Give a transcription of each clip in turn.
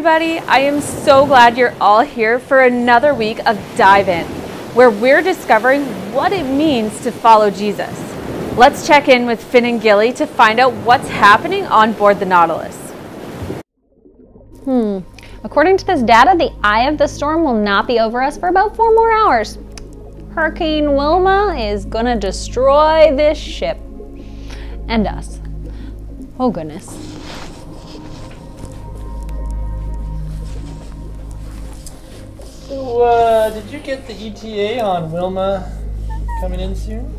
everybody. I am so glad you're all here for another week of Dive In, where we're discovering what it means to follow Jesus. Let's check in with Finn and Gilly to find out what's happening on board the Nautilus. According to this data, the eye of the storm will not be over us for about 4 more hours. Hurricane Wilma is gonna destroy this ship. And us. Oh goodness. So, did you get the ETA on Wilma coming in soon?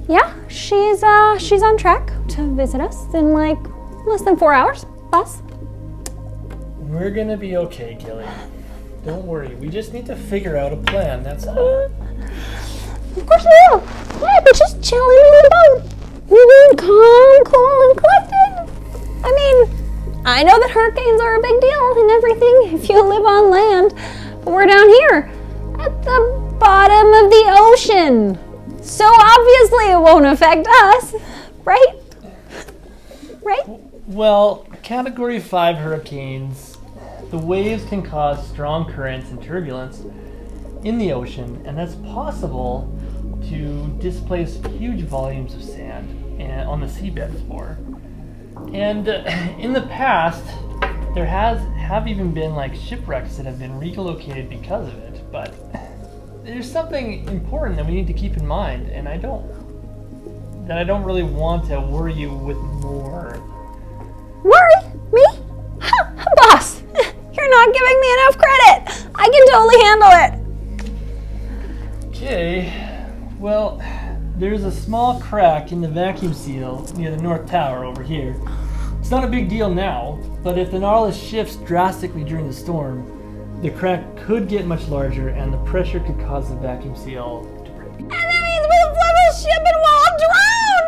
Yeah, she's on track to visit us in like less than 4 hours, boss. We're gonna be okay, Gilly. Don't worry, we just need to figure out a plan, that's all. Of course we will. Yeah, but just chilling on the boat. Calm, cool, and collected. I mean, I know that hurricanes are a big deal and everything if you live on land, but we're down here at the bottom of the ocean. So obviously it won't affect us, right? Right? Well, Category 5 hurricanes, the waves can cause strong currents and turbulence in the ocean, and that's possible to displace huge volumes of sand on the seabed floor. And in the past, there have even been like shipwrecks that have been relocated because of it, but there's something important that we need to keep in mind, and I don't really want to worry you with more. Worry? Me? Boss, you're not giving me enough credit. I can totally handle it. Okay, well, there's a small crack in the vacuum seal near the North Tower over here. It's not a big deal now, but if the Nautilus shifts drastically during the storm, the crack could get much larger and the pressure could cause the vacuum seal to break. And that means we'll flood the ship and we'll drown!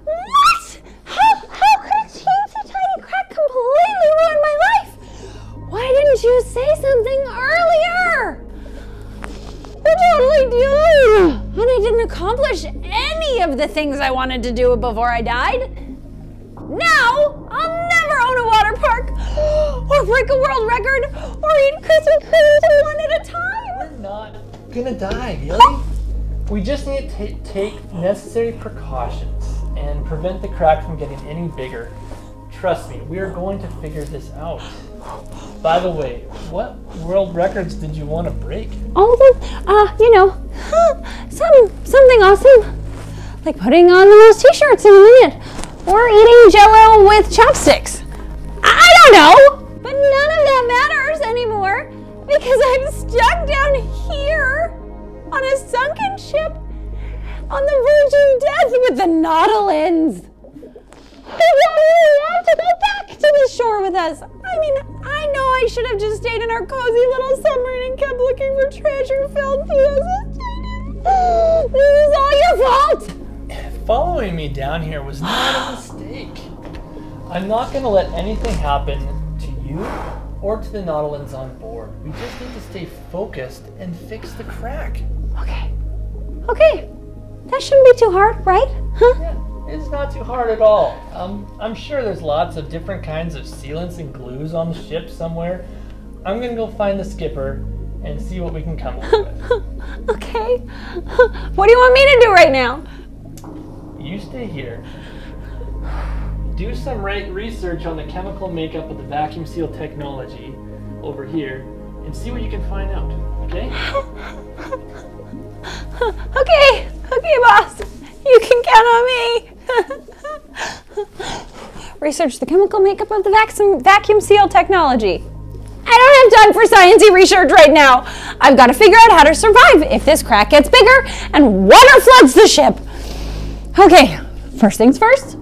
What? How could a teensy tiny crack completely ruin my life? Why didn't you say something earlier? You're totally doomed! And I didn't accomplish any of the things I wanted to do before I died. Now, I'll never own a water park, or break a world record, or eat Krispy Kremes one at a time. We're not gonna die, Gilly. We just need to take necessary precautions and prevent the crack from getting any bigger. Trust me, we are going to figure this out. By the way, what world records did you want to break? All of them, something awesome, like putting on the most t-shirts in a minute, or eating Jell-O with chopsticks. I don't know, but none of that matters anymore because I'm stuck down here on a sunken ship on the verge of death with the Nautilans. They want to go back to the shore with us. I mean, I know I should have just stayed in our cozy little submarine and kept looking for treasure-filled pieces. This is all your fault. Following me down here was not a mistake. I'm not going to let anything happen to you or to the Nautilans on board. We just need to stay focused and fix the crack. Okay. That shouldn't be too hard, right? Huh? Yeah, it's not too hard at all. I'm sure there's lots of different kinds of sealants and glues on the ship somewhere. I'm going to go find the skipper and see what we can come up with. Okay. What do you want me to do right now? You stay here. Do some research on the chemical makeup of the vacuum seal technology over here and see what you can find out, okay? Okay, boss. You can count on me. Research the chemical makeup of the vacuum seal technology. I don't have time for sciencey research right now. I've got to figure out how to survive if this crack gets bigger and water floods the ship. Okay, first things first.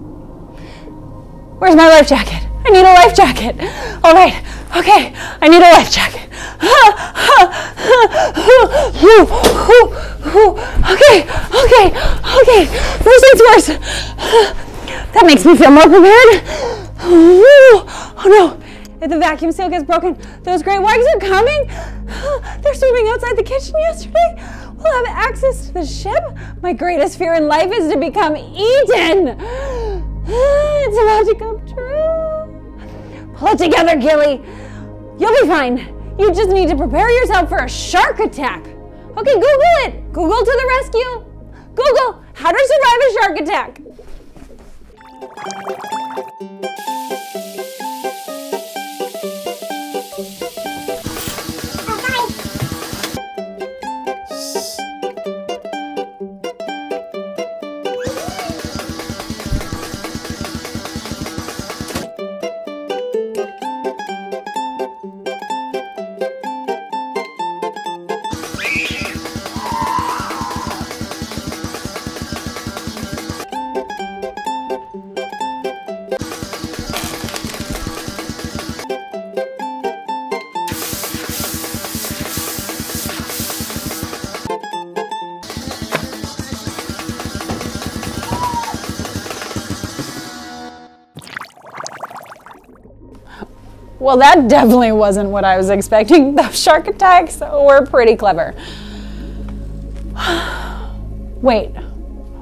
Where's my life jacket? I need a life jacket. All right, okay, I need a life jacket. Okay, first things first. That makes me feel more prepared. Oh no, if the vacuum seal gets broken, those great whites are coming. They're swimming outside the kitchen yesterday. We'll have access to the ship. My greatest fear in life is to become eaten. It's about to come true. Pull it together, Gilly. You'll be fine. You just need to prepare yourself for a shark attack. Okay, Google it. Google to the rescue. Google, how to survive a shark attack. Well, that definitely wasn't what I was expecting. Those shark attacks were pretty clever. Wait,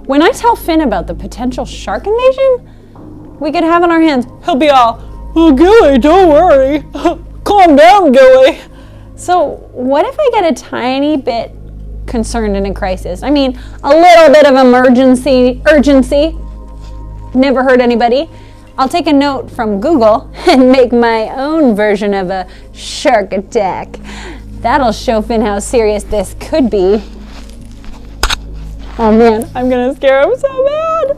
when I tell Finn about the potential shark invasion we could have on our hands, he'll be all, "Oh, Gilly, don't worry. Calm down, Gilly." So what if I get a tiny bit concerned in a crisis? I mean, a little bit of urgency. Never hurt anybody. I'll take a note from Google and make my own version of a shark attack. That'll show Finn how serious this could be. Oh man, I'm gonna scare him so bad.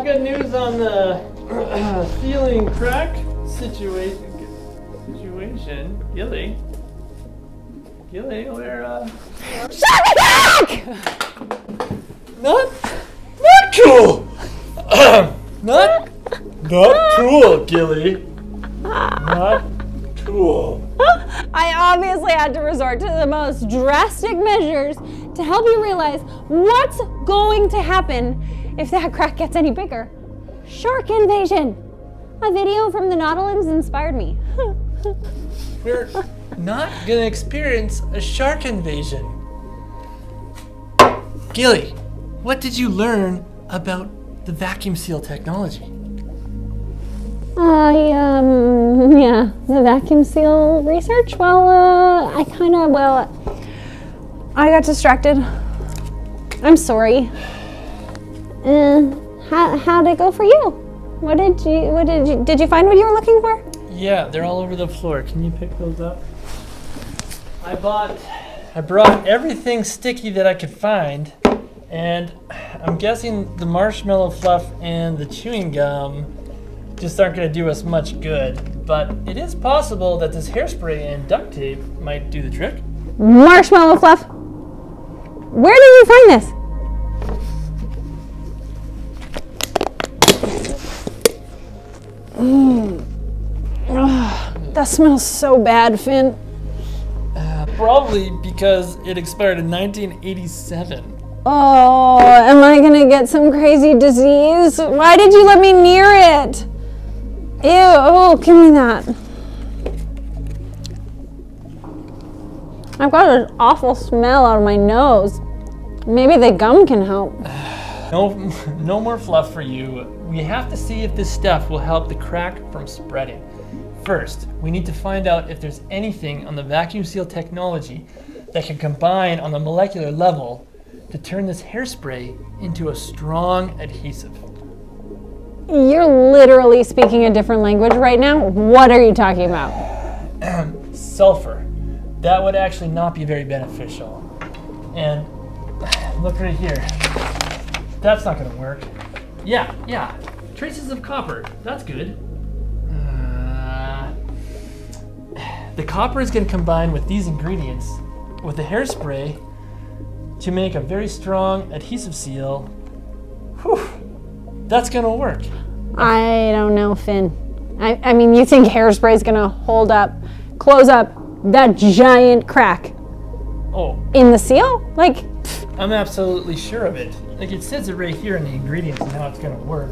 Good news on the ceiling crack situation. Gilly, where Shark attack! Not cool. Not cool, Gilly. Not cool. I obviously had to resort to the most drastic measures to help you realize what's going to happen if that crack gets any bigger. Shark invasion. A video from the Nautilus inspired me. We're not gonna experience a shark invasion. Gilly, what did you learn about the vacuum seal technology? The vacuum seal research? Well, I got distracted. I'm sorry. How'd it go for you? Did you find what you were looking for? Yeah, they're all over the floor. Can you pick those up? I brought everything sticky that I could find, and I'm guessing the marshmallow fluff and the chewing gum just aren't going to do us much good, but it is possible that this hairspray and duct tape might do the trick. Marshmallow fluff? Where did you find this? That smells so bad, Finn. Probably because it expired in 1987. Oh, am I gonna get some crazy disease? Why did you let me near it? Ew, oh, give me that. I've got an awful smell out of my nose. Maybe the gum can help. No more fluff for you. We have to see if this stuff will help the crack from spreading. First, we need to find out if there's anything on the vacuum seal technology that can combine on the molecular level to turn this hairspray into a strong adhesive. You're literally speaking a different language right now. What are you talking about? Sulfur. That would actually not be very beneficial. And look right here. That's not going to work. Yeah. Traces of copper. That's good. The copper is going to combine with these ingredients with the hairspray to make a very strong adhesive seal. Whew. That's going to work. I don't know, Finn. I mean, you think hairspray is going to close up that giant crack in the seal? Like, pfft. I'm absolutely sure of it. Like, it says it right here in the ingredients and how it's going to work.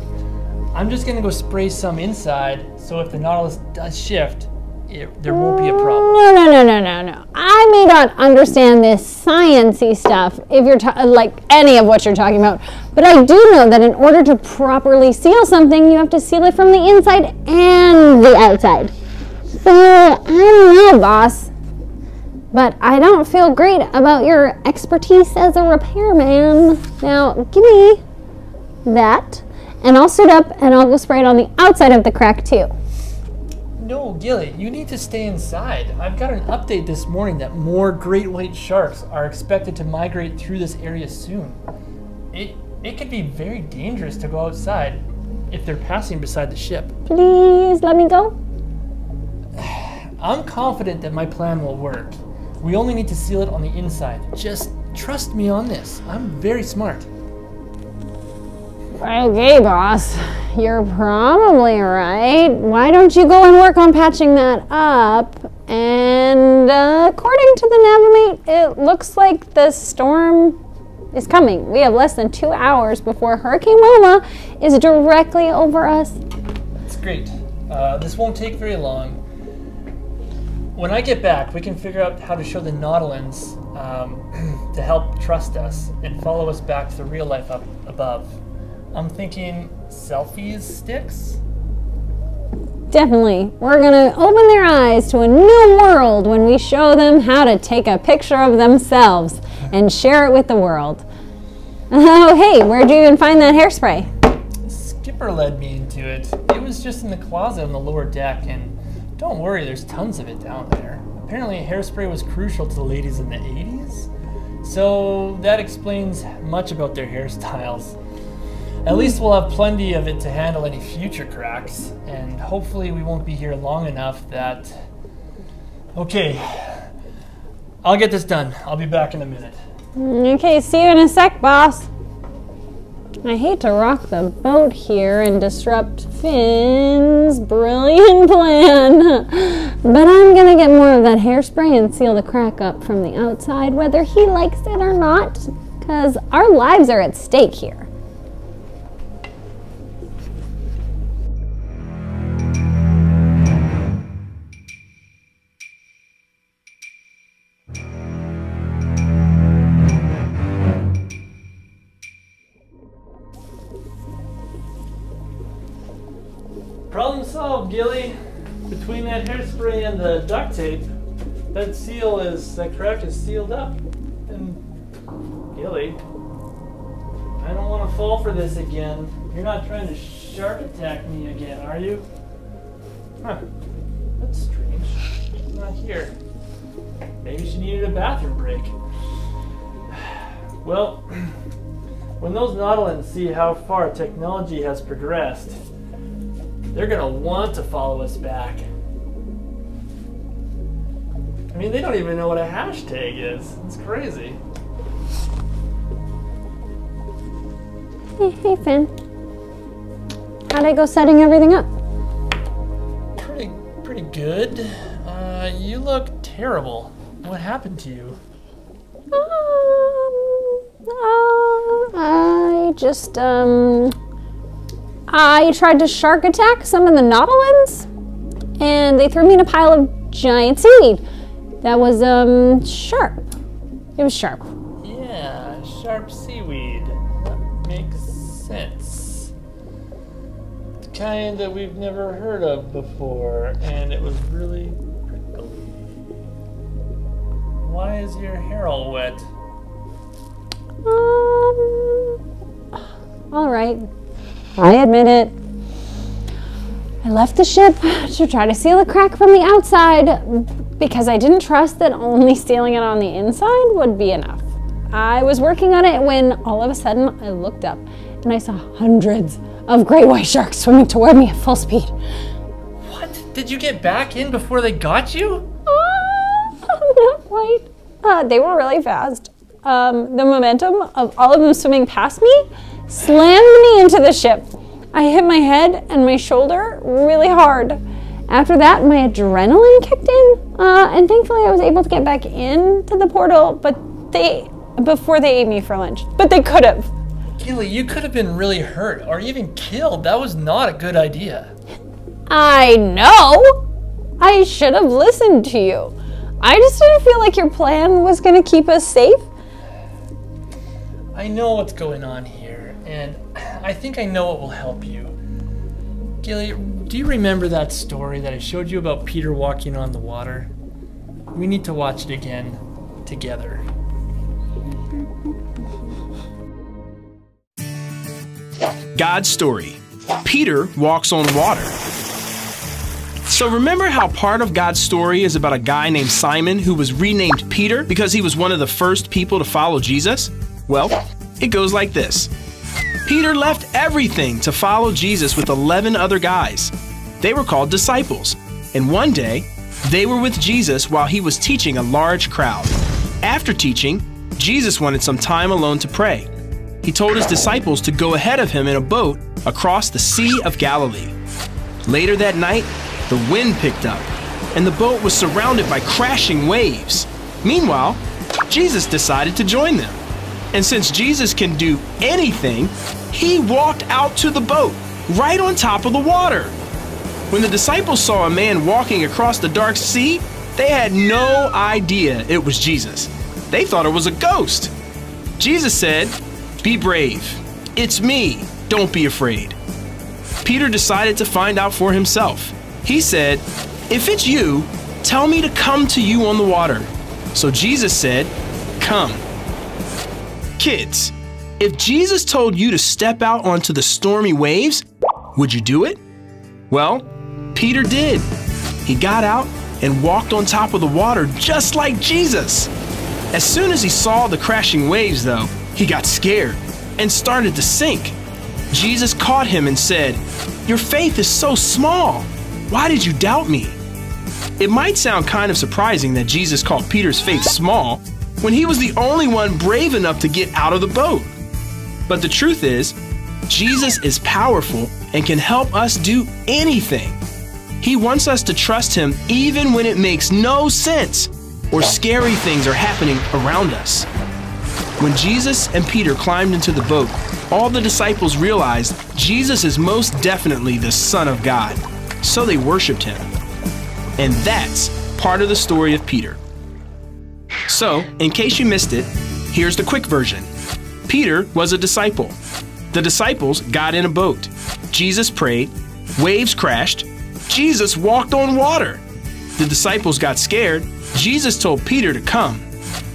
I'm just going to go spray some inside, so if the Nautilus does shift, there won't be a problem. No. I may not understand this science-y stuff if you're like any of what you're talking about, but I do know that in order to properly seal something, you have to seal it from the inside and the outside. So, I don't know, boss. But I don't feel great about your expertise as a repairman. Now, give me that, and I'll suit up and I'll go spray it on the outside of the crack too. No, Gilly, you need to stay inside. I've got an update this morning that more great white sharks are expected to migrate through this area soon. It could be very dangerous to go outside if they're passing beside the ship. Please let me go. I'm confident that my plan will work. We only need to seal it on the inside. Just trust me on this. I'm very smart. Okay, boss. You're probably right. Why don't you go and work on patching that up? And according to the Navimate, it looks like the storm is coming. We have less than 2 hours before Hurricane Wilma is directly over us. That's great. This won't take very long. When I get back, we can figure out how to show the Nautilans to help trust us and follow us back to the real life up above. I'm thinking selfies sticks? Definitely. We're gonna open their eyes to a new world when we show them how to take a picture of themselves and share it with the world. Oh, hey, where'd you even find that hairspray? Skipper led me into it. It was just in the closet on the lower deck, and don't worry, there's tons of it down there. Apparently hairspray was crucial to the ladies in the 80s, so that explains much about their hairstyles. At least we'll have plenty of it to handle any future cracks, and hopefully we won't be here long enough that... Okay, I'll get this done. I'll be back in a minute. Okay, see you in a sec, boss. I hate to rock the boat here and disrupt Finn's brilliant plan, but I'm gonna get more of that hairspray and seal the crack up from the outside, whether he likes it or not, because our lives are at stake here. Problem solved, Gilly. Between that hairspray and the duct tape, that crack is sealed up. And Gilly, I don't want to fall for this again. You're not trying to shark attack me again, are you? Huh, that's strange. She's not here. Maybe she needed a bathroom break. Well, when those Nautilans see how far technology has progressed, they're gonna want to follow us back. I mean, they don't even know what a hashtag is. It's crazy. Hey, Finn. How'd I go setting everything up? Pretty good. You look terrible. What happened to you? I tried to shark attack some of the Nautilans, and they threw me in a pile of giant seaweed. That was, sharp. It was sharp. Yeah, sharp seaweed. That makes sense. The kind that we've never heard of before, and it was really prickly. Why is your hair all wet? All right. I admit it. I left the ship to try to seal the crack from the outside because I didn't trust that only sealing it on the inside would be enough. I was working on it when all of a sudden I looked up and I saw hundreds of great white sharks swimming toward me at full speed. What? Did you get back in before they got you? Not quite. They were really fast. The momentum of all of them swimming past me slammed me into the ship. I hit my head and my shoulder really hard. After that, my adrenaline kicked in, and thankfully I was able to get back into the portal, before they ate me for lunch. But they could have. Gilly, you could have been really hurt or even killed. That was not a good idea. I know, I should have listened to you. I just didn't feel like your plan was going to keep us safe. I know what's going on here, and I think I know what will help you. Gilly, do you remember that story that I showed you about Peter walking on the water? We need to watch it again together. God's story. Peter walks on water. So remember how part of God's story is about a guy named Simon who was renamed Peter because he was one of the first people to follow Jesus? Well, it goes like this. Peter left everything to follow Jesus with 11 other guys. They were called disciples. And one day, they were with Jesus while he was teaching a large crowd. After teaching, Jesus wanted some time alone to pray. He told his disciples to go ahead of him in a boat across the Sea of Galilee. Later that night, the wind picked up, and the boat was surrounded by crashing waves. Meanwhile, Jesus decided to join them. And since Jesus can do anything, he walked out to the boat, right on top of the water. When the disciples saw a man walking across the dark sea, they had no idea it was Jesus. They thought it was a ghost. Jesus said, "Be brave. It's me. Don't be afraid." Peter decided to find out for himself. He said, "If it's you, tell me to come to you on the water." So Jesus said, "Come." Kids, if Jesus told you to step out onto the stormy waves, would you do it? Well, Peter did. He got out and walked on top of the water just like Jesus. As soon as he saw the crashing waves, though, he got scared and started to sink. Jesus caught him and said, "Your faith is so small. Why did you doubt me?" It might sound kind of surprising that Jesus called Peter's faith small when he was the only one brave enough to get out of the boat. But the truth is, Jesus is powerful and can help us do anything. He wants us to trust him even when it makes no sense or scary things are happening around us. When Jesus and Peter climbed into the boat, all the disciples realized Jesus is most definitely the Son of God. So they worshiped him. And that's part of the story of Peter. So, in case you missed it, here's the quick version. Peter was a disciple. The disciples got in a boat. Jesus prayed. Waves crashed. Jesus walked on water. The disciples got scared. Jesus told Peter to come.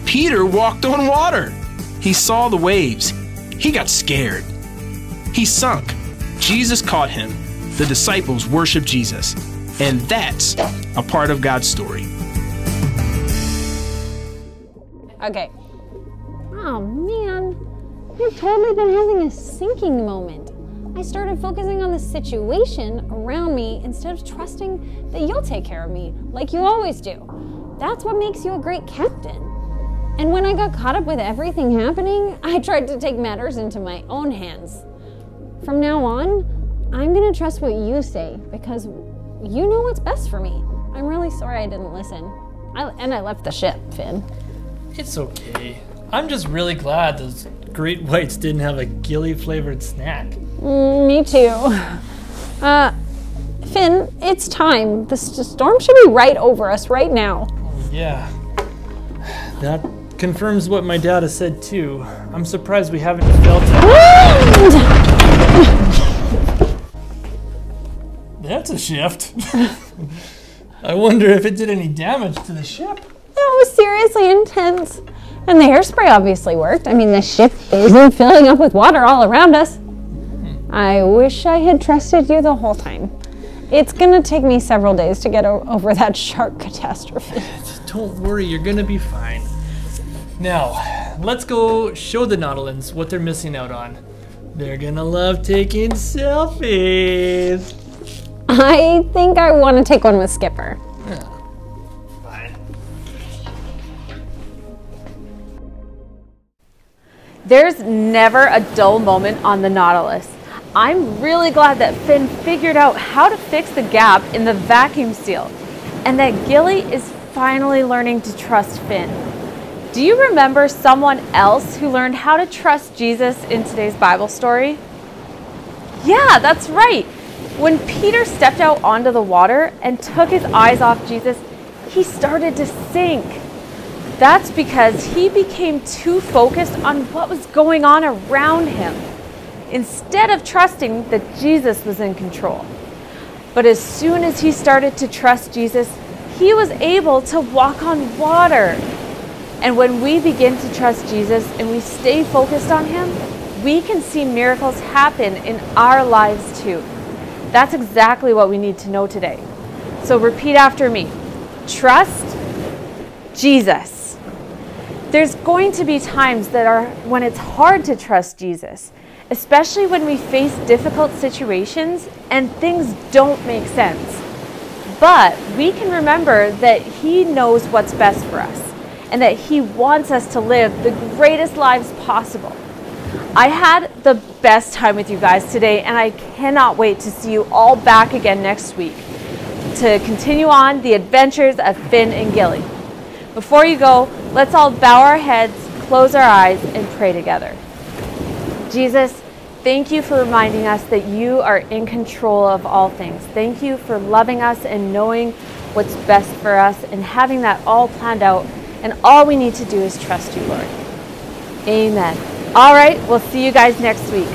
Peter walked on water. He saw the waves. He got scared. He sunk. Jesus caught him. The disciples worshiped Jesus. And that's a part of God's story. Okay. Oh man, you've totally been having a sinking moment. I started focusing on the situation around me instead of trusting that you'll take care of me like you always do. That's what makes you a great captain. And when I got caught up with everything happening, I tried to take matters into my own hands. From now on, I'm gonna trust what you say because you know what's best for me. I'm really sorry I didn't listen. I left the ship, Finn. It's okay. I'm just really glad those great whites didn't have a gilly flavored snack. Me too. Finn, it's time. The storm should be right over us right now. Yeah. That confirms what my dad has said too. I'm surprised we haven't felt it. That's a shift. I wonder if it did any damage to the ship. That was seriously intense. And the hairspray obviously worked. I mean, the ship isn't filling up with water all around us. I wish I had trusted you the whole time. It's gonna take me several days to get over that shark catastrophe. Don't worry, you're gonna be fine. Now, let's go show the Nautilans what they're missing out on. They're gonna love taking selfies. I think I want to take one with Skipper. Fine. There's never a dull moment on the Nautilus. I'm really glad that Finn figured out how to fix the gap in the vacuum seal, and that Gilly is finally learning to trust Finn. Do you remember someone else who learned how to trust Jesus in today's Bible story? Yeah, that's right. When Peter stepped out onto the water and took his eyes off Jesus, he started to sink. That's because he became too focused on what was going on around him, instead of trusting that Jesus was in control. But as soon as he started to trust Jesus, he was able to walk on water. And when we begin to trust Jesus and we stay focused on him, we can see miracles happen in our lives too. That's exactly what we need to know today. So repeat after me. Trust Jesus. There's going to be times when it's hard to trust Jesus, especially when we face difficult situations and things don't make sense. But we can remember that he knows what's best for us and that he wants us to live the greatest lives possible. I had the best time with you guys today, and I cannot wait to see you all back again next week to continue on the adventures of Finn and Gilly. Before you go, let's all bow our heads, close our eyes, and pray together. Jesus, thank you for reminding us that you are in control of all things. Thank you for loving us and knowing what's best for us and having that all planned out. And all we need to do is trust you, Lord. Amen. All right, we'll see you guys next week.